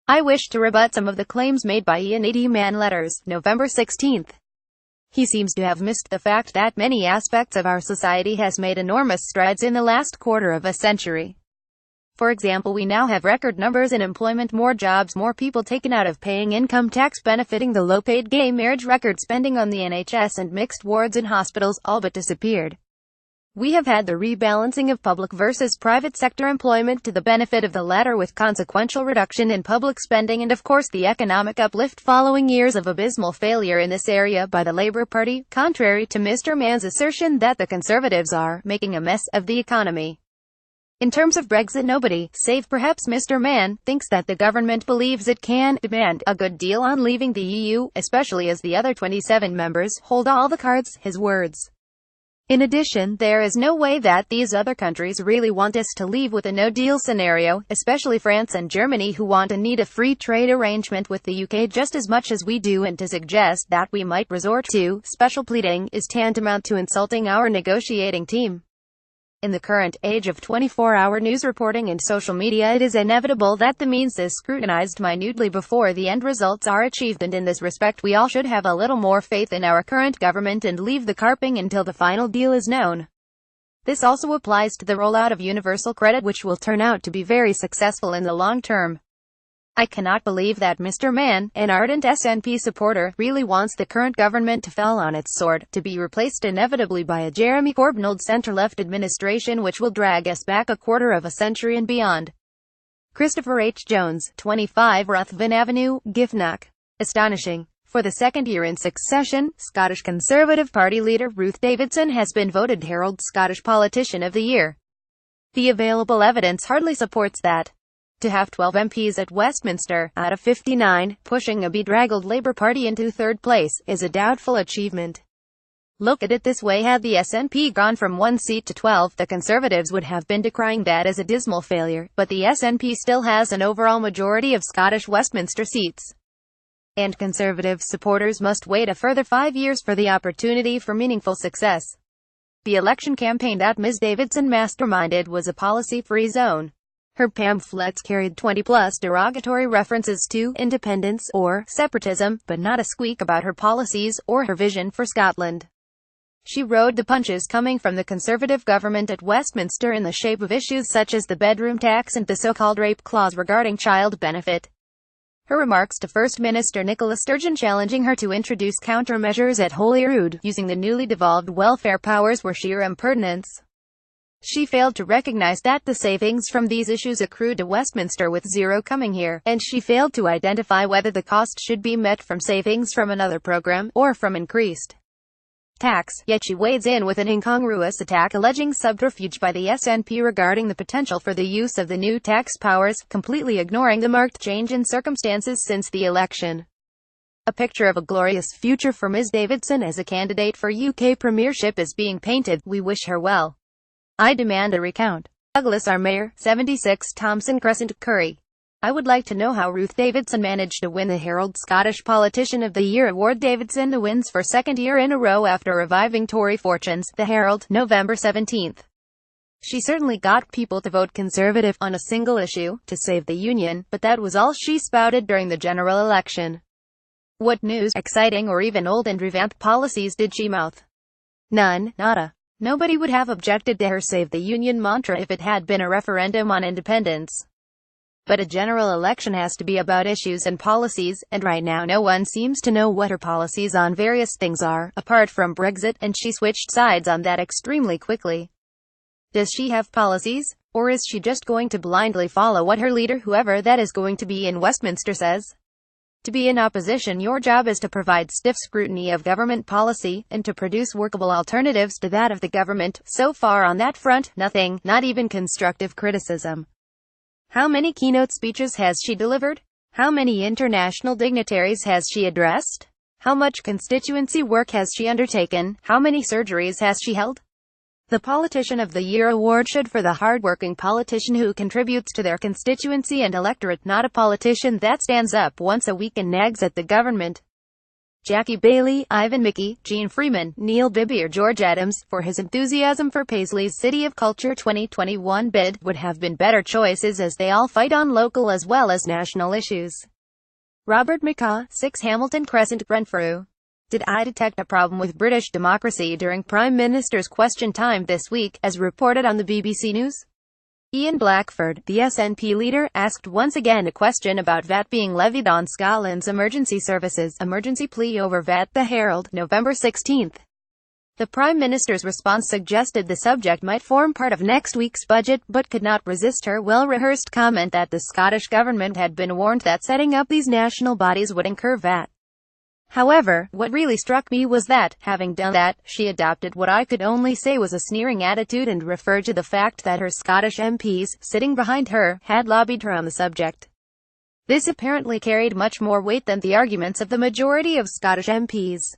I wish to rebut some of the claims made by Iain AD Mann Letters, November 16. He seems to have missed the fact that many aspects of our society has made enormous strides in the last quarter of a century. For example, we now have record numbers in employment, more jobs, more people taken out of paying income tax benefiting the low-paid gay marriage, record spending on the NHS, and mixed wards in hospitals all but disappeared. We have had the rebalancing of public versus private sector employment to the benefit of the latter, with consequential reduction in public spending and of course the economic uplift following years of abysmal failure in this area by the Labour Party, contrary to Mr. Mann's assertion that the Conservatives are making a mess of the economy. In terms of Brexit, nobody, save perhaps Mr. Mann, thinks that the government believes it can demand a good deal on leaving the EU, especially as the other 27 members hold all the cards, his words. In addition, there is no way that these other countries really want us to leave with a no-deal scenario, especially France and Germany, who want and need a free trade arrangement with the UK just as much as we do, and to suggest that we might resort to special pleading is tantamount to insulting our negotiating team. In the current age of 24-hour news reporting and social media, it is inevitable that the means is scrutinized minutely before the end results are achieved, and in this respect we all should have a little more faith in our current government and leave the carping until the final deal is known. This also applies to the rollout of universal credit, which will turn out to be very successful in the long term. I cannot believe that Mr. Mann, an ardent SNP supporter, really wants the current government to fall on its sword, to be replaced inevitably by a Jeremy Corbyn-old centre-left administration which will drag us back a quarter of a century and beyond. Christopher H. Jones, 25 Ruthven Avenue, Giffnock. Astonishing. For the second year in succession, Scottish Conservative Party leader Ruth Davidson has been voted Herald Scottish Politician of the Year. The available evidence hardly supports that. To have 12 MPs at Westminster, out of 59, pushing a bedraggled Labour Party into third place, is a doubtful achievement. Look at it this way: had the SNP gone from 1 seat to 12, the Conservatives would have been decrying that as a dismal failure, but the SNP still has an overall majority of Scottish Westminster seats. And Conservative supporters must wait a further 5 years for the opportunity for meaningful success. The election campaign that Ms. Davidson masterminded was a policy-free zone. Her pamphlets carried 20-plus derogatory references to independence or separatism, but not a squeak about her policies or her vision for Scotland. She rode the punches coming from the Conservative government at Westminster in the shape of issues such as the bedroom tax and the so-called rape clause regarding child benefit. Her remarks to First Minister Nicola Sturgeon challenging her to introduce countermeasures at Holyrood, using the newly devolved welfare powers, were sheer impertinence. She failed to recognize that the savings from these issues accrued to Westminster with zero coming here, and she failed to identify whether the cost should be met from savings from another program, or from increased tax. Yet she wades in with an incongruous attack alleging subterfuge by the SNP regarding the potential for the use of the new tax powers, completely ignoring the marked change in circumstances since the election. A picture of a glorious future for Ms. Davidson as a candidate for UK premiership is being painted. We wish her well. I demand a recount. Douglas R. Mayor, 76 Thomson Crescent, Curry. I would like to know how Ruth Davidson managed to win the Herald Scottish Politician of the Year award. Davidson wins for second year in a row after reviving Tory fortunes. The Herald, November 17. She certainly got people to vote Conservative on a single issue, to save the Union, but that was all she spouted during the general election. What news, exciting or even old and revamped policies did she mouth? None, nada. Nobody would have objected to her Save the Union mantra if it had been a referendum on independence. But a general election has to be about issues and policies, and right now no one seems to know what her policies on various things are, apart from Brexit, and she switched sides on that extremely quickly. Does she have policies? Or is she just going to blindly follow what her leader, whoever that is going to be in Westminster, says? To be in opposition, your job is to provide stiff scrutiny of government policy, and to produce workable alternatives to that of the government. So far on that front, nothing, not even constructive criticism. How many keynote speeches has she delivered? How many international dignitaries has she addressed? How much constituency work has she undertaken? How many surgeries has she held? The Politician of the Year award should for the hard-working politician who contributes to their constituency and electorate, not a politician that stands up once a week and nags at the government. Jackie Bailey, Ivan Mickey, Gene Freeman, Neil Bibby or George Adams, for his enthusiasm for Paisley's City of Culture 2021 bid, would have been better choices as they all fight on local as well as national issues. Robert McCaw, 6 Hamilton Crescent, Renfrew. Did I detect a problem with British democracy during Prime Minister's Question Time this week, as reported on the BBC News? Ian Blackford, the SNP leader, asked once again a question about VAT being levied on Scotland's emergency services. Emergency plea over VAT. The Herald, November 16. The Prime Minister's response suggested the subject might form part of next week's budget, but could not resist her well-rehearsed comment that the Scottish Government had been warned that setting up these national bodies would incur VAT. However, what really struck me was that, having done that, she adopted what I could only say was a sneering attitude and referred to the fact that her Scottish MPs, sitting behind her, had lobbied her on the subject. This apparently carried much more weight than the arguments of the majority of Scottish MPs.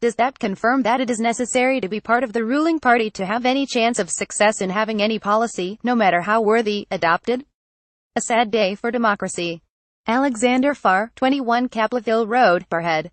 Does that confirm that it is necessary to be part of the ruling party to have any chance of success in having any policy, no matter how worthy, adopted? A sad day for democracy. Alexander Farr, 21 Capel Hill Road, Barrhead.